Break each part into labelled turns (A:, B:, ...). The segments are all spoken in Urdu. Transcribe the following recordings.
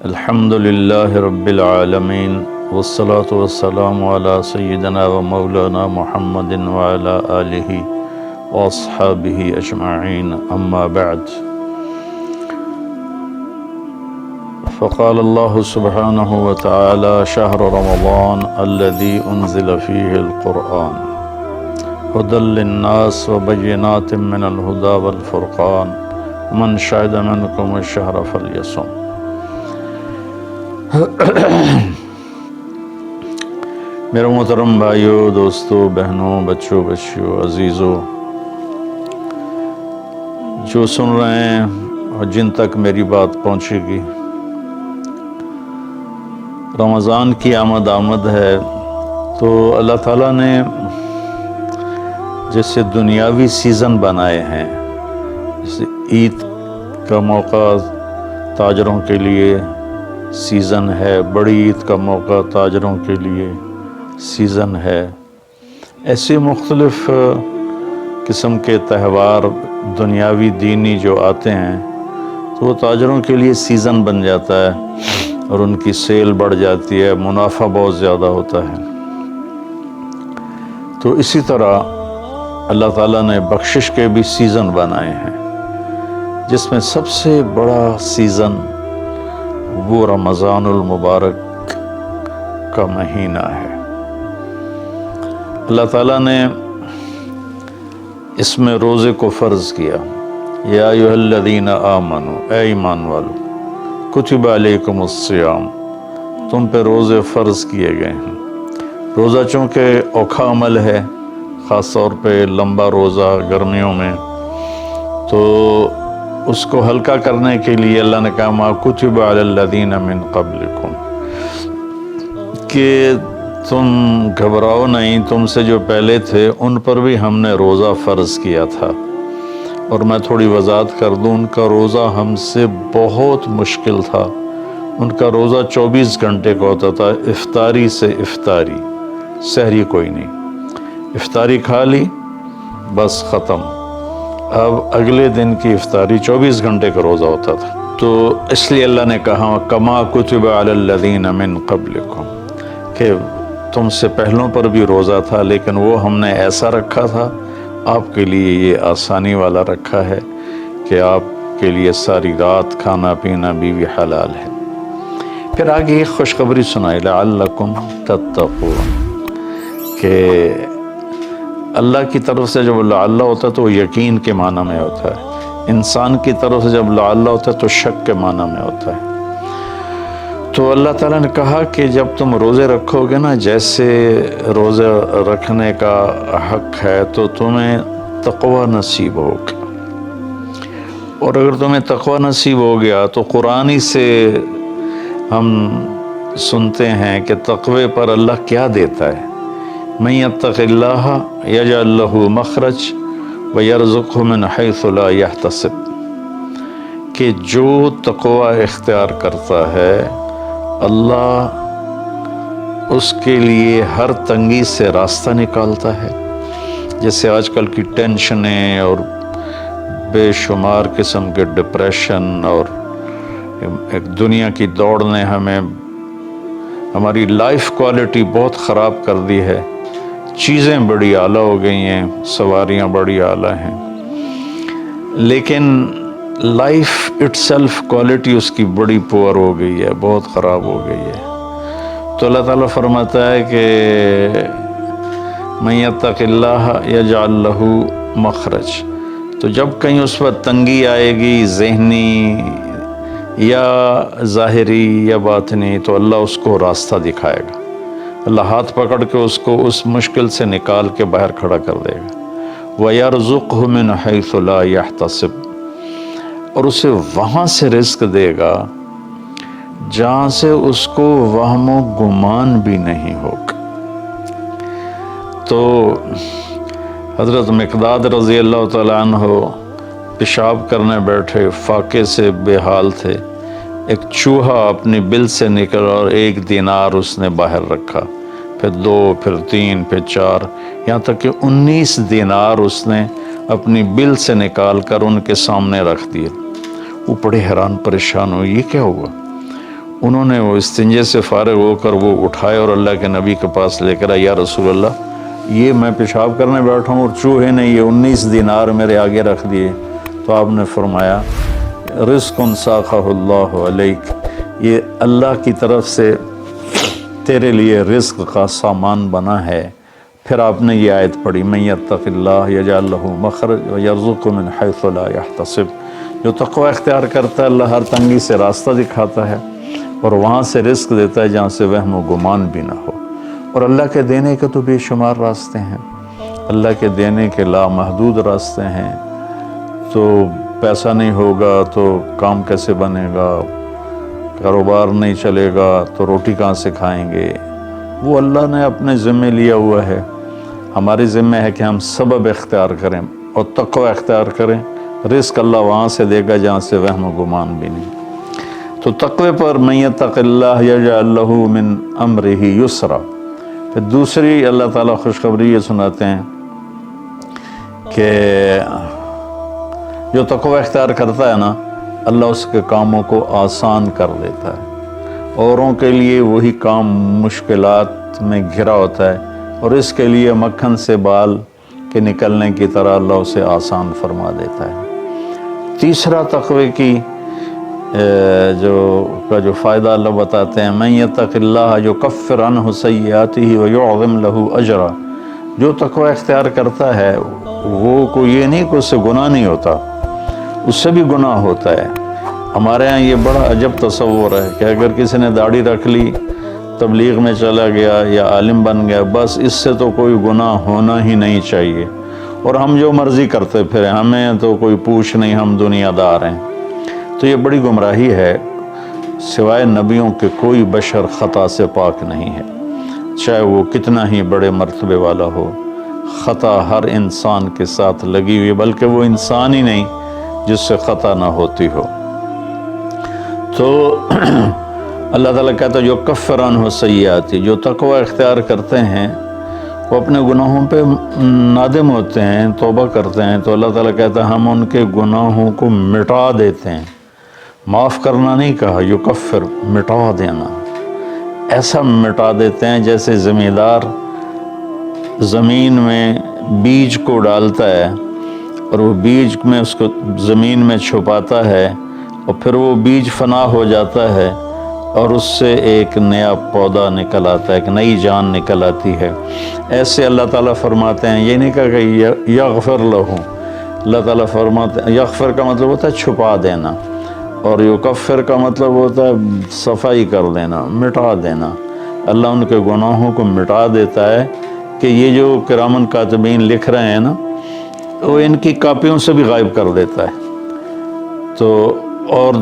A: الحمد لله رب العالمين والصلاة والسلام على سيدنا ومولانا محمد وعلى آله وأصحابه أجمعين أما بعد فقال الله سبحانه وتعالى شهر رمضان الذي أنزل فيه القرآن هدى للناس وبينات من الهدى والفرقان من شهد منكم الشهر فليصم میرے محترم بھائیوں، دوستوں، بہنوں، بچوں، بچیوں، عزیزوں، جو سن رہے ہیں اور جن تک میری بات پہنچے گی، رمضان کی آمد ہے تو اللہ تعالیٰ نے جیسے دنیاوی سیزن بنائے ہیں، جیسے عید کا موقع تاجروں کے لیے سیزن ہے، بڑی عید کا موقع تاجروں کے لیے سیزن ہے، ایسے مختلف قسم کے تہوار دنیاوی دینی جو آتے ہیں تو وہ تاجروں کے لیے سیزن بن جاتا ہے اور ان کی سیل بڑھ جاتی ہے، منافع بہت زیادہ ہوتا ہے۔ تو اسی طرح اللہ تعالیٰ نے بخشش کے بھی سیزن بنائے ہیں، جس میں سب سے بڑا سیزن وہ رمضان المبارک کا مہینہ ہے۔ اللہ تعالیٰ نے اس میں روزے کو فرض کیا، یا ایھا الذین آمنوا، اے ایمان والو، کتب علیکم الصیام، تم پہ روزے فرض کیے گئے ہیں۔ روزہ چونکہ اوکھا عمل ہے، خاص طور پہ لمبا روزہ گرمیوں میں، تو اس کو ہلکا کرنے کے لیے اللہ نے کہا ما کتب علی الذین من قبلکم، کہ تم گھبراؤ نہیں، تم سے جو پہلے تھے ان پر بھی ہم نے روزہ فرض کیا تھا۔ اور میں تھوڑی وضاحت کر دوں، ان کا روزہ ہم سے بہت مشکل تھا۔ ان کا روزہ 24 گھنٹے کا ہوتا تھا، افطاری سے افطاری، سحری کوئی نہیں، افطاری کھا لی بس ختم، اب اگلے دن کی افطاری 24 گھنٹے کا روزہ ہوتا تھا۔ تو اس لیے اللہ نے کہا کما کتب علی الذین من قبلکم، کہ تم سے پہلوں پر بھی روزہ تھا لیکن وہ ہم نے ایسا رکھا تھا، آپ کے لیے یہ آسانی والا رکھا ہے کہ آپ کے لیے ساری رات کھانا پینا بیوی حلال ہے۔ پھر آگے ایک خوشخبری سنائی لعلکم تتقون، کہ اللہ کی طرف سے جب لعل ہوتا ہے تو وہ یقین کے معنی میں ہوتا ہے، انسان کی طرف سے جب لعل ہوتا ہے تو شک کے معنی میں ہوتا ہے۔ تو اللہ تعالیٰ نے کہا کہ جب تم روزے رکھو گے نا، جیسے روزے رکھنے کا حق ہے تو تمہیں تقوی نصیب ہوگا، اور اگر تمہیں تقوی نصیب ہو گیا تو قرآن ہی سے ہم سنتے ہیں کہ تقوی پر اللہ کیا دیتا ہے، من یتق اللہ یجعل لہ مخرج ویرزقہ من حیث لا یحتسب، کہ جو تقوی اختیار کرتا ہے اللہ اس کے لیے ہر تنگی سے راستہ نکالتا ہے۔ جیسے آج کل کی ٹینشنیں اور بے شمار قسم کے ڈپریشن اور ایک دنیا کی دوڑ نے ہمیں ہماری لائف کوالٹی بہت خراب کر دی ہے، چیزیں بڑی اعلیٰ ہو گئی ہیں، سواریاں بڑی اعلیٰ ہیں، لیکن لائف اٹ سیلف کوالٹی اس کی بڑی پور ہو گئی ہے، بہت خراب ہو گئی ہے۔ تو اللہ تعالیٰ فرماتا ہے کہ من یتق اللہ یجعل لہ مخرج، تو جب کہیں اس پر تنگی آئے گی، ذہنی یا ظاہری یا باطنی، تو اللہ اس کو راستہ دکھائے گا، اللہ ہاتھ پکڑ کے اس کو اس مشکل سے نکال کے باہر کھڑا کر دے گا۔ وَيَرْزُقْهُ مِنْ حَيْثُ لَا يَحْتَسِبُ، اور اسے وہاں سے رزق دے گا جہاں سے اس کو وہم و گمان بھی نہیں ہوگا۔ تو حضرت مقداد رضی اللہ تعالیٰ عنہ پیشاب کرنے بیٹھے، فاقے سے بے حال تھے، ایک چوہا اپنی بل سے نکل اور 1 دینار اس نے باہر رکھا، پھر 2، پھر 3، پھر 4، یہاں تک کہ 19 دینار اس نے اپنی بل سے نکال کر ان کے سامنے رکھ دیے۔ وہ بڑے حیران پریشان ہوئے، یہ کیا ہوا؟ انہوں نے وہ استنجے سے فارغ ہو کر وہ اٹھائے اور اللہ کے نبی کے پاس لے کر آئے، یا رسول اللہ یہ میں پیشاب کرنے بیٹھا ہوں اور چوہے نے یہ 19 دینار میرے آگے رکھ دیے۔ تو آپ نے فرمایا رزق ساقہ اللہ علیک، یہ اللہ کی طرف سے تیرے لیے رزق کا سامان بنا ہے۔ پھر آپ نے یہ آیت پڑھی من یتق اللہ یجعل لہ مخرج ویرزقہ من حیث لا یحتسب، جو تقوی اختیار کرتا ہے اللہ ہر تنگی سے راستہ دکھاتا ہے اور وہاں سے رزق دیتا ہے جہاں سے وہم و گمان بھی نہ ہو۔ اور اللہ کے دینے کے تو بے شمار راستے ہیں، اللہ کے دینے کے لامحدود راستے ہیں۔ تو پیسہ نہیں ہوگا تو کام کیسے بنے گا، کاروبار نہیں چلے گا تو روٹی کہاں سے کھائیں گے، وہ اللہ نے اپنے ذمے لیا ہوا ہے۔ ہماری ذمہ ہے کہ ہم سبب اختیار کریں اور تقوی اختیار کریں، رزق اللہ وہاں سے دے گا جہاں سے وہم و گمان بھی نہیں۔ تو تقوی پر من یتق اللہ یجعل لہ من امرہ یسرا۔ پھر دوسری اللہ تعالیٰ خوشخبری یہ سناتے ہیں کہ جو تقوی اختیار کرتا ہے نا اللہ اس کے کاموں کو آسان کر دیتا ہے۔ اوروں کے لیے وہی کام مشکلات میں گھرا ہوتا ہے اور اس کے لیے مکھن سے بال کے نکلنے کی طرح اللہ اسے آسان فرما دیتا ہے۔ تیسرا تقوی کی جو فائدہ اللہ بتاتے ہیں من یتق اللہ یکفر عنہ سیئاتہ ویعظم لہ اجرا، جو تقوی اختیار کرتا ہے وہ کوئی یہ نہیں کہ اس سے گناہ نہیں ہوتا، اس سے بھی گناہ ہوتا ہے۔ ہمارے ہاں یہ بڑا عجب تصور ہے کہ اگر کسی نے داڑھی رکھ لی، تبلیغ میں چلا گیا یا عالم بن گیا، بس اس سے تو کوئی گناہ ہونا ہی نہیں چاہیے اور ہم جو مرضی کرتے پھریں، ہمیں تو کوئی پوچھ نہیں، ہم دنیا دار ہیں۔ تو یہ بڑی گمراہی ہے۔ سوائے نبیوں کے کوئی بشر خطا سے پاک نہیں ہے، چاہے وہ کتنا ہی بڑے مرتبے والا ہو۔ خطا ہر انسان کے ساتھ لگی ہوئی، بلکہ وہ انسان ہی نہیں جس سے خطا نہ ہوتی ہو۔ تو اللہ تعالیٰ کہتا ہے جو کفر عنہ سیئاتی، جو تقوی اختیار کرتے ہیں وہ اپنے گناہوں پہ نادم ہوتے ہیں، توبہ کرتے ہیں، تو اللہ تعالیٰ کہتا ہے ہم ان کے گناہوں کو مٹا دیتے ہیں۔ معاف کرنا نہیں کہا، یکفر مٹا دینا، ایسا مٹا دیتے ہیں جیسے زمیندار زمین میں بیج کو ڈالتا ہے اور وہ بیج میں اس کو زمین میں چھپاتا ہے اور پھر وہ بیج فنا ہو جاتا ہے اور اس سے ایک نیا پودا نکل آتا ہے، ایک نئی جان نکل آتی ہے۔ ایسے اللہ تعالیٰ فرماتے ہیں، یہ نہیں کہا کہ یغفر لہو، اللہ تعالیٰ فرماتے ہیں یغفر کا مطلب ہوتا ہے چھپا دینا اور یکفر کا مطلب ہوتا ہے صفائی کر دینا، مٹا دینا۔ اللہ ان کے گناہوں کو مٹا دیتا ہے کہ یہ جو کرامن کاتبین لکھ رہے ہیں نا وہ ان کی کاپیوں سے بھی غائب کر دیتا ہے۔ تو اور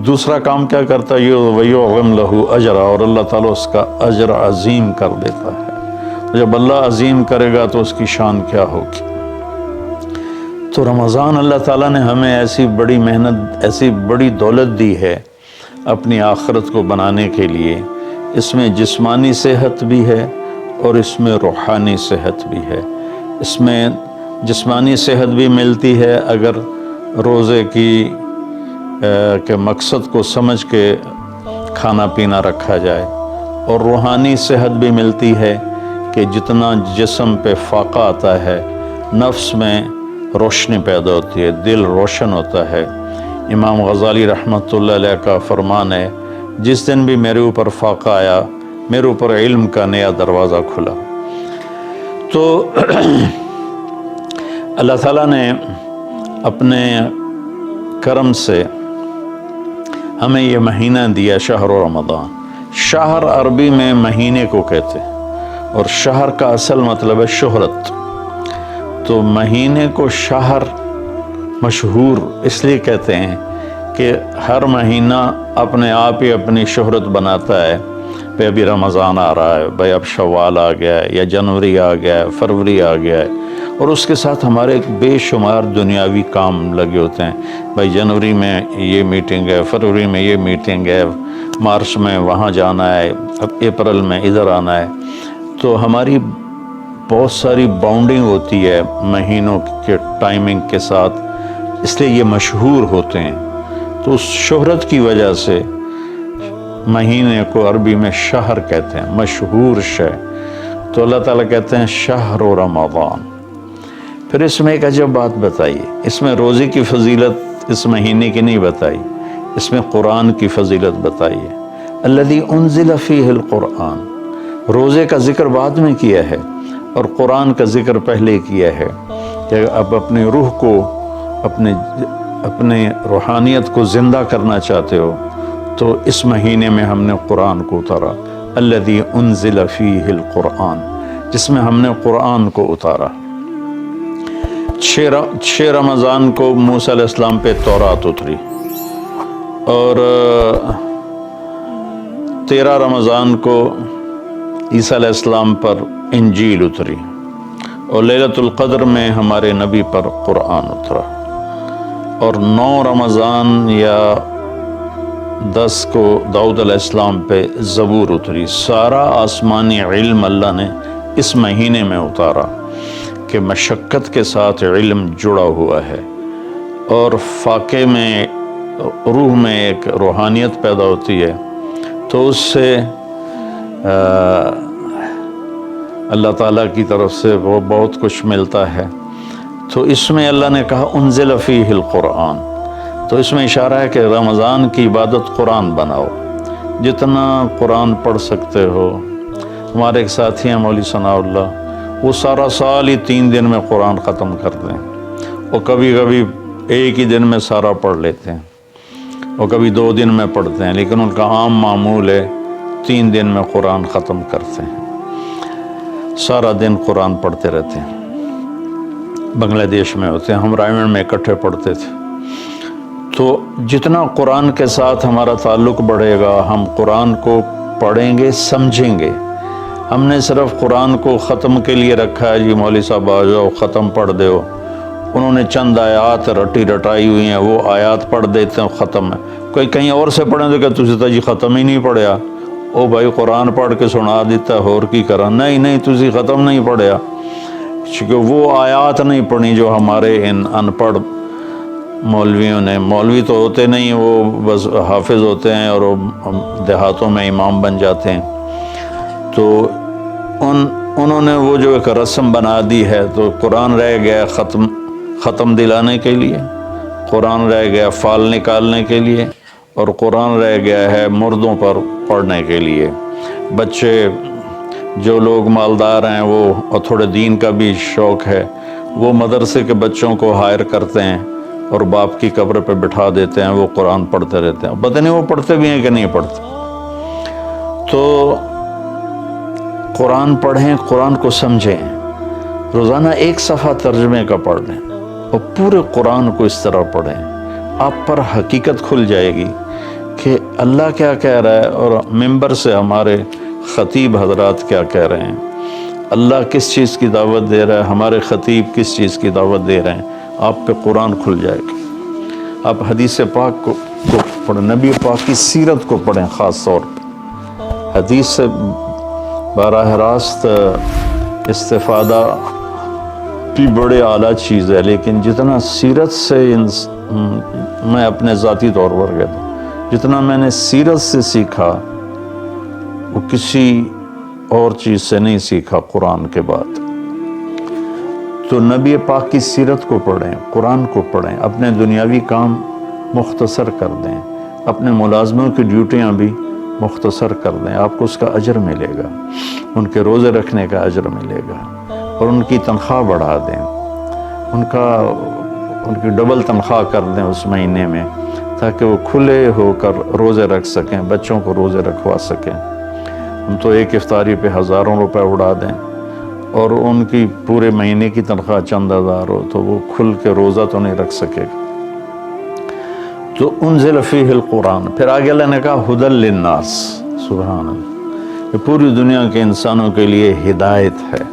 A: دوسرا کام کیا کرتا ہے وَيُعْظِمْ لَهُ اجرا، اور اللہ تعالیٰ اس کا اجر عظیم کر دیتا ہے۔ جب اللہ عظیم کرے گا تو اس کی شان کیا ہوگی۔ تو رمضان اللہ تعالیٰ نے ہمیں ایسی بڑی محنت، ایسی بڑی دولت دی ہے اپنی آخرت کو بنانے کے لیے۔ اس میں جسمانی صحت بھی ہے اور اس میں روحانی صحت بھی ہے۔ اس میں جسمانی صحت بھی ملتی ہے اگر روزے کے مقصد کو سمجھ کے کھانا پینا رکھا جائے، اور روحانی صحت بھی ملتی ہے کہ جتنا جسم پہ فاقہ آتا ہے نفس میں روشنی پیدا ہوتی ہے، دل روشن ہوتا ہے۔ امام غزالی رحمۃ اللہ علیہ کا فرمان ہے جس دن بھی میرے اوپر فاقہ آیا میرے اوپر علم کا نیا دروازہ کھلا۔ تو اللہ تعالیٰ نے اپنے کرم سے ہمیں یہ مہینہ دیا شہر رمضان۔ شہر عربی میں مہینے کو کہتے ہیں اور شہر کا اصل مطلب ہے شہرت۔ تو مہینے کو شہر مشہور اس لیے کہتے ہیں کہ ہر مہینہ اپنے آپ ہی اپنی شہرت بناتا ہے۔ بھئی ابھی رمضان آ رہا ہے، بھئی اب شوال آ گیا ہے، یا جنوری آ گیا ہے، فروری آ گیا ہے، اور اس کے ساتھ ہمارے بے شمار دنیاوی کام لگے ہوتے ہیں۔ بھئی جنوری میں یہ میٹنگ ہے، فروری میں یہ میٹنگ ہے، مارچ میں وہاں جانا ہے، اب اپریل میں ادھر آنا ہے۔ تو ہماری بہت ساری باؤنڈنگ ہوتی ہے مہینوں کے ٹائمنگ کے ساتھ، اس لیے یہ مشہور ہوتے ہیں۔ تو اس شہرت کی وجہ سے مہینے کو عربی میں شہر کہتے ہیں، مشہور شے، تو اللہ تعالیٰ کہتے ہیں شہر رمضان۔ پھر اس میں ایک عجب بات بتائی، اس میں روزے کی فضیلت اس مہینے کی نہیں بتائی، اس میں قرآن کی فضیلت بتائی ہے۔ الذی انزل فیہ القرآن، روزے کا ذکر بعد میں کیا ہے اور قرآن کا ذکر پہلے کیا ہے کہ اب اپنی روح کو، اپنے روحانیت کو زندہ کرنا چاہتے ہو تو اس مہینے میں ہم نے قرآن کو اتارا، الذی انزل فیہ القرآن، جس میں ہم نے قرآن کو اتارا۔ 6 رمضان کو موسیٰ علیہ السلام پہ تورات اتری، اور 13 رمضان کو عیسیٰ علیہ السلام پر انجیل اتری، اور لیلۃ القدر میں ہمارے نبی پر قرآن اترا، اور 9 رمضان یا 10 کو داؤد علیہ السلام پہ زبور اتری۔ سارا آسمانی علم اللہ نے اس مہینے میں اتارا کہ مشقت کے ساتھ علم جڑا ہوا ہے، اور فاقے میں روح میں ایک روحانیت پیدا ہوتی ہے، تو اس سے اللہ تعالیٰ کی طرف سے وہ بہت کچھ ملتا ہے۔ تو اس میں اللہ نے کہا انزل فیہ القرآن، تو اس میں اشارہ ہے کہ رمضان کی عبادت قرآن بناؤ، جتنا قرآن پڑھ سکتے ہو۔ ہمارے ایک ساتھی ہیں مولوی ثناء اللہ، وہ سارا سال ہی 3 دن میں قرآن ختم کرتے ہیں، اور کبھی کبھی ایک ہی دن میں سارا پڑھ لیتے ہیں، اور کبھی 2 دن میں پڑھتے ہیں، لیکن ان کا عام معمول ہے 3 دن میں قرآن ختم کرتے ہیں، سارا دن قرآن پڑھتے رہتے ہیں۔ بنگلہ دیش میں ہوتے ہیں، ہم رائمنڈ میں اکٹھے پڑھتے تھے۔ تو جتنا قرآن کے ساتھ ہمارا تعلق بڑھے گا، ہم قرآن کو پڑھیں گے، سمجھیں گے۔ ہم نے صرف قرآن کو ختم کے لیے رکھا ہے، جی مولوی صاحب آ جاؤ ختم پڑھ دو، انہوں نے چند آیات رٹائی ہوئی ہیں، وہ آیات پڑھ دیتے ہیں، ختم ہے۔ کوئی کہیں اور سے پڑھیں تو کہ تسی تو جی ختم ہی نہیں پڑھیا، او بھائی قرآن پڑھ کے سنا دیتا ہور کی کرا، نہیں تسی ختم نہیں پڑھیا، کیونکہ وہ آیات نہیں پڑھی جو ہمارے ان ان پڑھ مولویوں نے، مولوی تو ہوتے نہیں، وہ بس حافظ ہوتے ہیں اور دیہاتوں میں امام بن جاتے ہیں، تو انہوں نے وہ جو ایک رسم بنا دی ہے، تو قرآن رہ گیا ختم دلانے کے لیے، قرآن رہ گیا فال نکالنے کے لیے، اور قرآن رہ گیا ہے مردوں پر پڑھنے کے لیے۔ بچے جو لوگ مالدار ہیں وہ، اور تھوڑے دین کا بھی شوق ہے، وہ مدرسے کے بچوں کو ہائر کرتے ہیں اور باپ کی قبر پہ بٹھا دیتے ہیں، وہ قرآن پڑھتے رہتے ہیں، پتہ نہیں وہ پڑھتے بھی ہیں کہ نہیں پڑھتے۔ تو قرآن پڑھیں، قرآن کو سمجھیں، روزانہ 1 صفحہ ترجمے کا پڑھ لیں اور پورے قرآن کو اس طرح پڑھیں، آپ پر حقیقت کھل جائے گی کہ اللہ کیا کہہ رہا ہے، اور ممبر سے ہمارے خطیب حضرات کیا کہہ رہے ہیں، اللہ کس چیز کی دعوت دے رہا ہے، ہمارے خطیب کس چیز کی دعوت دے رہے ہیں، آپ پہ قرآن کھل جائے گا۔ آپ حدیث پاک کو پڑھیں، نبی پاک کی سیرت کو پڑھیں، خاص طور پہ حدیث سے براہ راست استفادہ بھی بڑے اعلیٰ چیز ہے، لیکن جتنا سیرت سے میں اپنے ذاتی طور پر کہتا ہوں، جتنا میں نے سیرت سے سیکھا وہ کسی اور چیز سے نہیں سیکھا قرآن کے بعد۔ تو نبی پاک کی سیرت کو پڑھیں، قرآن کو پڑھیں، اپنے دنیاوی کام مختصر کر دیں، اپنے ملازموں کی ڈیوٹیاں بھی مختصر کر دیں، آپ کو اس کا اجر ملے گا، ان کے روزے رکھنے کا اجر ملے گا، اور ان کی تنخواہ بڑھا دیں، ان کی ڈبل تنخواہ کر دیں اس مہینے میں، تاکہ وہ کھلے ہو کر روزے رکھ سکیں، بچوں کو روزے رکھوا سکیں۔ ہم تو ایک افطاری پہ ہزاروں روپے اڑا دیں، اور ان کی پورے مہینے کی تنخواہ چند ہزار ہو تو وہ کھل کے روزہ تو نہیں رکھ سکے گا۔ تو انزل فیہ القرآن، پھر آگے اللہ نے کہا ھدی للناس، سبحان اللہ، یہ پوری دنیا کے انسانوں کے لیے ہدایت ہے۔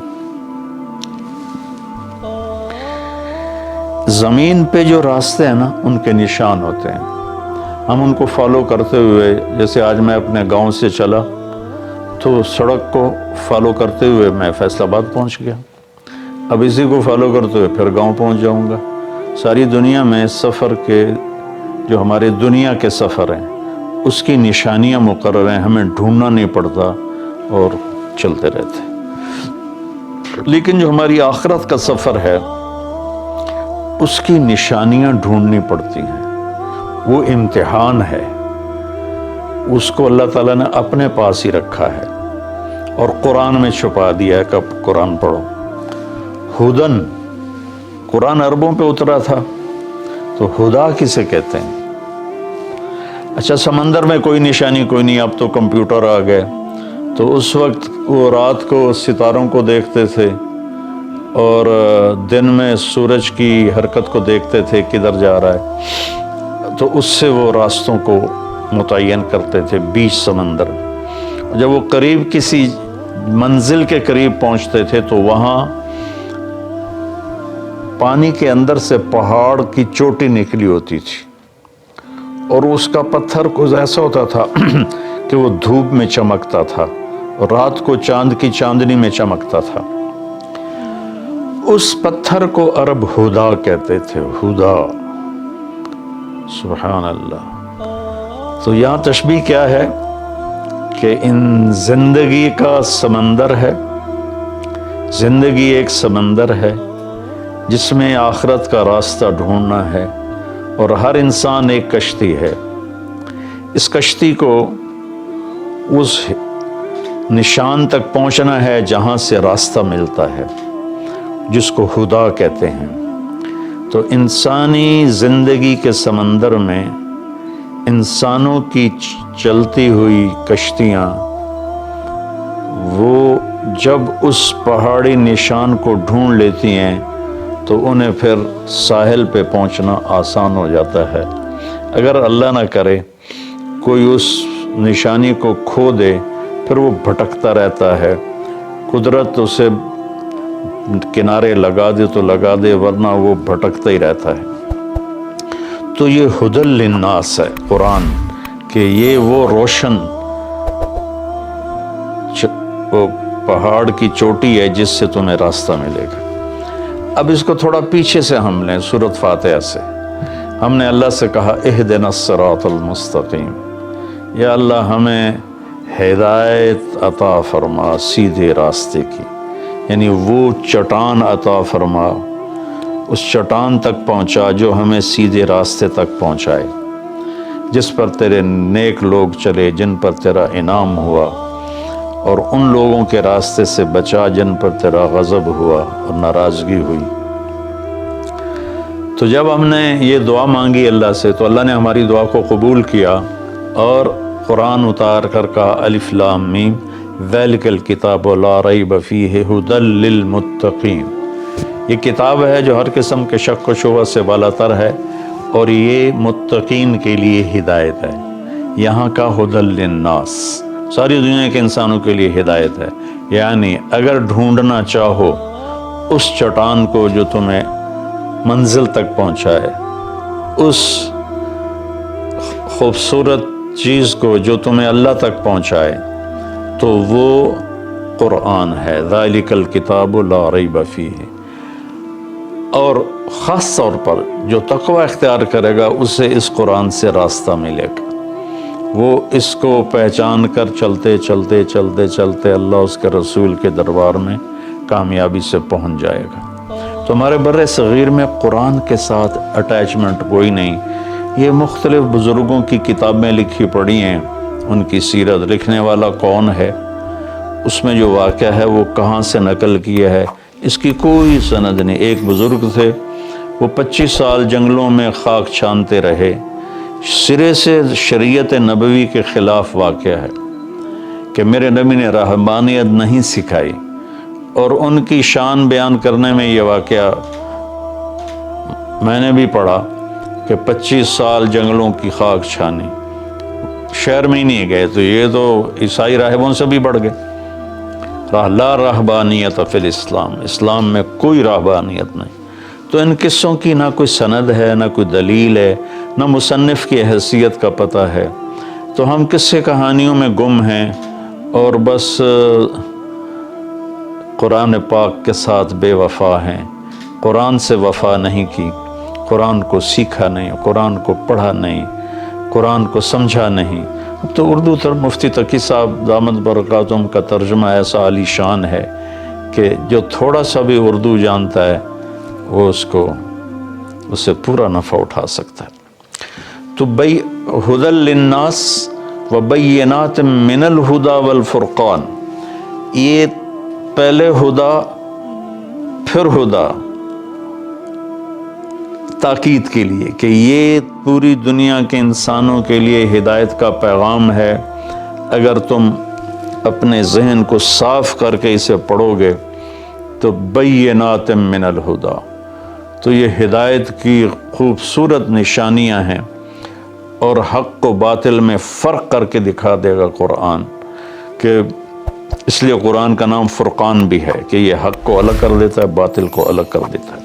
A: زمین پہ جو راستے ہیں نا، ان کے نشان ہوتے ہیں، ہم ان کو فالو کرتے ہوئے، جیسے آج میں اپنے گاؤں سے چلا تو سڑک کو فالو کرتے ہوئے میں فیصل آباد پہنچ گیا، اب اسی کو فالو کرتے ہوئے پھر گاؤں پہنچ جاؤں گا۔ ساری دنیا میں سفر کے جو ہمارے دنیا کے سفر ہیں اس کی نشانیاں مقرر ہیں، ہمیں ڈھونڈنا نہیں پڑتا اور چلتے رہتے۔ لیکن جو ہماری آخرت کا سفر ہے اس کی نشانیاں ڈھونڈنی پڑتی ہیں، وہ امتحان ہے، اس کو اللہ تعالیٰ نے اپنے پاس ہی رکھا ہے اور قرآن میں چھپا دیا ہے کہ اب قرآن پڑھو۔ ہدن، قرآن عربوں پہ اترا تھا تو ہدا کسے کہتے ہیں؟ اچھا سمندر میں کوئی نشانی کوئی نہیں، اب تو کمپیوٹر آ گئے، تو اس وقت وہ رات کو ستاروں کو دیکھتے تھے اور دن میں سورج کی حرکت کو دیکھتے تھے کدھر جا رہا ہے، تو اس سے وہ راستوں کو متعین کرتے تھے بیچ سمندر۔ جب وہ قریب کسی منزل کے قریب پہنچتے تھے تو وہاں پانی کے اندر سے پہاڑ کی چوٹی نکلی ہوتی تھی اور اس کا پتھر کچھ ایسا ہوتا تھا کہ وہ دھوپ میں چمکتا تھا اور رات کو چاند کی چاندنی میں چمکتا تھا۔ اس پتھر کو عرب ہدا کہتے تھے، ہدا، سبحان اللہ۔ تو یہاں تشبیہ کیا ہے کہ ان زندگی کا سمندر ہے، زندگی ایک سمندر ہے جس میں آخرت کا راستہ ڈھونڈنا ہے، اور ہر انسان ایک کشتی ہے۔ اس کشتی کو اس نشان تک پہنچنا ہے جہاں سے راستہ ملتا ہے، جس کو ہدا کہتے ہیں۔ تو انسانی زندگی کے سمندر میں انسانوں کی چلتی ہوئی کشتیاں، وہ جب اس پہاڑی نشان کو ڈھونڈ لیتی ہیں تو انہیں پھر ساحل پہ پہنچنا آسان ہو جاتا ہے۔ اگر اللہ نہ کرے کوئی اس نشانی کو کھو دے پھر وہ بھٹکتا رہتا ہے، قدرت اسے کنارے لگا دے تو لگا دے، ورنہ وہ بھٹکتا ہی رہتا ہے۔ تو یہ ہدی للناس ہے قرآن، کہ یہ وہ روشن وہ پہاڑ کی چوٹی ہے جس سے تمہیں راستہ ملے گا۔ اب اس کو تھوڑا پیچھے سے ہم لیں، سورۃ فاتحہ سے ہم نے اللہ سے کہا اہدنا الصراط المستقیم، یا اللہ ہمیں ہدایت عطا فرما سیدھے راستے کی، یعنی وہ چٹان عطا فرما، اس چٹان تک پہنچا جو ہمیں سیدھے راستے تک پہنچائے، جس پر تیرے نیک لوگ چلے، جن پر تیرا انعام ہوا، اور ان لوگوں کے راستے سے بچا جن پر تیرا غضب ہوا اور ناراضگی ہوئی۔ تو جب ہم نے یہ دعا مانگی اللہ سے تو اللہ نے ہماری دعا کو قبول کیا اور قرآن اتار کر کہا الف لام میم ذالک الکتاب لا ریب فیہ ھدی للمتقین، یہ کتاب ہے جو ہر قسم کے شک و شبہ سے بالاتر ہے اور یہ متقین کے لیے ہدایت ہے۔ یہاں کا ھدی للناس ساری دنیا کے انسانوں کے لیے ہدایت ہے، یعنی اگر ڈھونڈنا چاہو اس چٹان کو جو تمہیں منزل تک پہنچائے، اس خوبصورت چیز کو جو تمہیں اللہ تک پہنچائے، تو وہ قرآن ہے، ذالک الکتاب لا ریب فیہ۔ اور خاص طور پر جو تقوی اختیار کرے گا اسے اس قرآن سے راستہ ملے گا، وہ اس کو پہچان کر چلتے چلتے چلتے چلتے اللہ اس کے رسول کے دربار میں کامیابی سے پہنچ جائے گا۔ تو ہمارے بر صغیر میں قرآن کے ساتھ اٹیچمنٹ کوئی نہیں۔ یہ مختلف بزرگوں کی کتابیں لکھی پڑھی ہیں، ان کی سیرت، لکھنے والا کون ہے، اس میں جو واقعہ ہے وہ کہاں سے نقل کیا ہے، اس کی کوئی سند نہیں۔ ایک بزرگ تھے، وہ 25 سال جنگلوں میں خاک چھانتے رہے، سرے سے شریعت نبوی کے خلاف واقعہ ہے کہ میرے نبی نے رہبانیت نہیں سکھائی، اور ان کی شان بیان کرنے میں یہ واقعہ میں نے بھی پڑھا کہ 25 سال جنگلوں کی خاک چھانی، شہر میں ہی نہیں گئے، تو یہ تو عیسائی راہبوں سے بھی بڑھ گئے۔ لا رہبانیت فی الاسلام، اسلام میں کوئی رہبانیت نہیں۔ تو ان قصوں کی نہ کوئی سند ہے، نہ کوئی دلیل ہے، نہ مصنف کی حیثیت کا پتہ ہے، تو ہم قصے کہانیوں میں گم ہیں اور بس قرآن پاک کے ساتھ بے وفا ہیں۔ قرآن سے وفا نہیں کی، قرآن کو سیکھا نہیں، قرآن کو پڑھا نہیں، قرآن کو سمجھا نہیں. اب تو اردو مفتی تقی صاحب دامت برکاتہم کا ترجمہ ایسا عالی شان ہے کہ جو تھوڑا سا بھی اردو جانتا ہے وہ اس سے پورا نفع اٹھا سکتا ہے. تو ہدی للناس وبینات من الہدی والفرقان، یہ پہلے ہدا پھر ہدا تاکید کے لیے کہ یہ پوری دنیا کے انسانوں کے لیے ہدایت کا پیغام ہے. اگر تم اپنے ذہن کو صاف کر کے اسے پڑھو گے تو بینات من الہدی، تو یہ ہدایت کی خوبصورت نشانیاں ہیں اور حق و باطل میں فرق کر کے دکھا دے گا قرآن. کہ اس لیے قرآن کا نام فرقان بھی ہے کہ یہ حق کو الگ کر دیتا ہے، باطل کو الگ کر دیتا ہے.